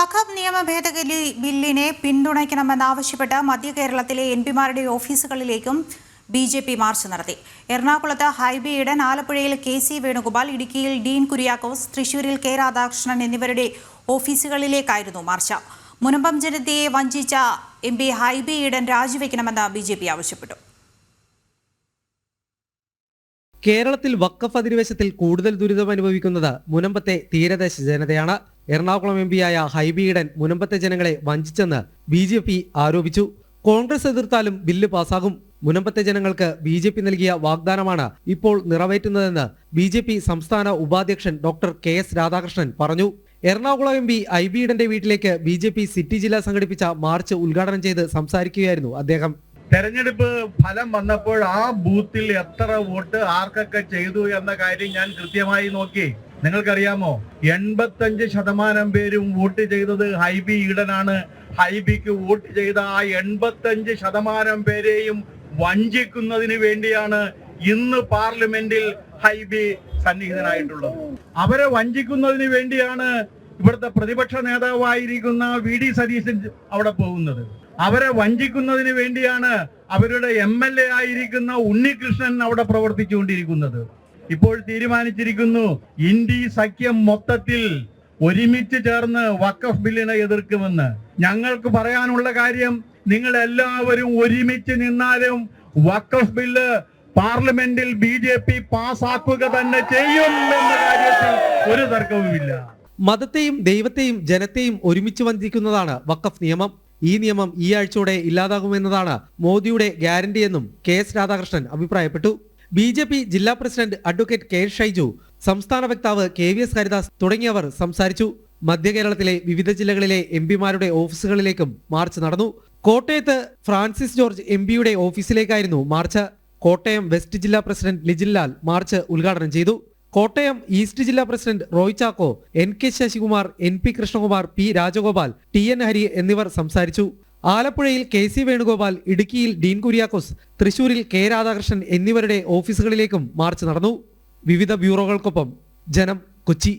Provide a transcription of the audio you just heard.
വഖഫ് നിയമ ഭേദഗതി ബില്ലിനെ പിന്തുണയ്ക്കണമെന്നാവശ്യപ്പെട്ട് മധ്യ കേരളത്തിലെ എംപിമാരുടെ ഓഫീസുകളിലേക്കും ബി.ജെ.പി. മാർച്ച് നടത്തി. എറണാകുളത്ത് ഹൈബി ഈഡൻ, ആലപ്പുഴയിൽ കെ.സി. വേണുഗോപാൽ, ഇടുക്കിയിൽ ഡീൻ കുര്യാക്കോസ്, തൃശൂരിൽ കെ. രാധാകൃഷ്ണൻ എന്നിവരുടെ ഓഫീസുകളിലേക്കായിരുന്നു മാർച്ച്. മുനമ്പം ജനതയെ വഞ്ചിച്ച എം.പി. ഹൈബി ഈഡൻ രാജിവെക്കണമെന്ന് ബി.ജെ.പി. ആവശ്യപ്പെട്ടു. കേരളത്തിൽ വഖഫ് അധിനിവേശത്തിൽ കൂടുതൽ ദുരിതമനുഭവിക്കുന്നത് മുനമ്പത്തെ തീരദേശ ജനതയാണ്. എറണാകുളം എംപിയായ ഹൈബി ഈഡൻ മുനമ്പത്തെ ജനങ്ങളെ വഞ്ചിച്ചെന്ന് ബി.ജെ.പി. ആരോപിച്ചു. കോൺഗ്രസ് എതിർത്താലും ബില്ല് പാസാകും. മുനമ്പത്തെ ജനങ്ങൾക്ക് ബി.ജെ.പി. നൽകിയ വാഗ്ദാനമാണ് ഇപ്പോൾ നിറവേറ്റുന്നതെന്ന് ബി.ജെ.പി. സംസ്ഥാന ഉപാധ്യക്ഷൻ ഡോക്ടർ കെ.എസ്. രാധാകൃഷ്ണൻ പറഞ്ഞു. എറണാകുളം എംപി ഹൈബി ഈഡന്റെ വീട്ടിലേക്ക് ബി.ജെ.പി. സിറ്റി ജില്ല സംഘടിപ്പിച്ച മാർച്ച് ഉദ്ഘാടനം ചെയ്ത് സംസാരിക്കുകയായിരുന്നു അദ്ദേഹം. തെരഞ്ഞെടുപ്പ് ഫലം വന്നപ്പോൾ ആ ബൂത്തിൽ എത്ര വോട്ട് ആർക്കൊക്കെ ചെയ്തു എന്ന കാര്യം ഞാൻ കൃത്യമായി നോക്കി. നിങ്ങൾക്കറിയാമോ, 85% പേരും വോട്ട് ചെയ്തത് ഹൈബി ഈഡനാണ്. ഹൈബിക്ക് വോട്ട് ചെയ്ത ആ 85% പേരെയും വഞ്ചിക്കുന്നതിന് വേണ്ടിയാണ് ഇന്ന് പാർലമെന്റിൽ ഹൈബി സന്നിഹിതനായിട്ടുള്ളത്. അവരെ വഞ്ചിക്കുന്നതിന് വേണ്ടിയാണ് ഇവിടുത്തെ പ്രതിപക്ഷ നേതാവായിരിക്കുന്ന വി.ഡി. സതീശൻ അവിടെ പോകുന്നത്. അവരെ വഞ്ചിക്കുന്നതിന് വേണ്ടിയാണ് അവരുടെ എം.എൽ.എ. ആയിരിക്കുന്ന ഉണ്ണികൃഷ്ണൻ അവിടെ പ്രവർത്തിച്ചുകൊണ്ടിരിക്കുന്നത്. ഇപ്പോൾ തീരുമാനിച്ചിരിക്കുന്നു, ഇന്ത്യ സഖ്യം മൊത്തത്തിൽ ഒരുമിച്ച് ചേർന്ന് വഖഫ് ബില്ലിനെ എതിർക്കുമെന്ന്. ഞങ്ങൾക്ക് പറയാനുള്ള കാര്യം, നിങ്ങൾ എല്ലാവരും ഒരുമിച്ച് നിന്നാലും വഖഫ് ബില്ല് പാർലമെന്റിൽ ബി.ജെ.പി. പാസാക്കുക തന്നെ ചെയ്യും എന്ന കാര്യത്തിൽ ഒരു തർക്കവുമില്ല. മതത്തെയും ദൈവത്തെയും ജനത്തെയും ഒരുമിച്ച് വഞ്ചിക്കുന്നതാണ് വഖഫ് നിയമം. ഈ നിയമം ഈ ആഴ്ചയോടെ ഇല്ലാതാകുമെന്നതാണ് മോദിയുടെ ഗ്യാരണ്ടിയെന്നും കെ.എസ്. രാധാകൃഷ്ണൻ അഭിപ്രായപ്പെട്ടു. ബി.ജെ.പി. ജില്ലാ പ്രസിഡന്റ് അഡ്വക്കേറ്റ് കെ. ഷൈജു, സംസ്ഥാന വക്താവ് കെ.വി.എസ്. ഹരിദാസ് തുടങ്ങിയവർ സംസാരിച്ചു. മധ്യ കേരളത്തിലെ വിവിധ ജില്ലകളിലെ എംപിമാരുടെ ഓഫീസുകളിലേക്കും മാർച്ച് നടന്നു. കോട്ടയത്ത് ഫ്രാൻസിസ് ജോർജ് എംപിയുടെ ഓഫീസിലേക്കായിരുന്നു മാർച്ച്. കോട്ടയം വെസ്റ്റ് ജില്ലാ പ്രസിഡന്റ് ലിജിൻ ലാൽ മാർച്ച് ഉദ്ഘാടനം ചെയ്തു. കോട്ടയം ഈസ്റ്റ് ജില്ലാ president Roy Chacko, N K. Sasikumar, N P. Krishnakumar, P. Rajagopal, T N. Hari എന്നിവർ സംസാരിച്ചു. ആലപ്പുഴയിൽ കെ.സി. വേണുഗോപാൽ, ഇടുക്കിയിൽ ഡീൻ കുര്യാക്കോസ്, തൃശൂരിൽ കെ. രാധാകൃഷ്ണൻ എന്നിവരുടെ ഓഫീസുകളിലേക്കും മാർച്ച് നടന്നു. വിവിധ ബ്യൂറോകൾക്കൊപ്പം ജനം, കൊച്ചി.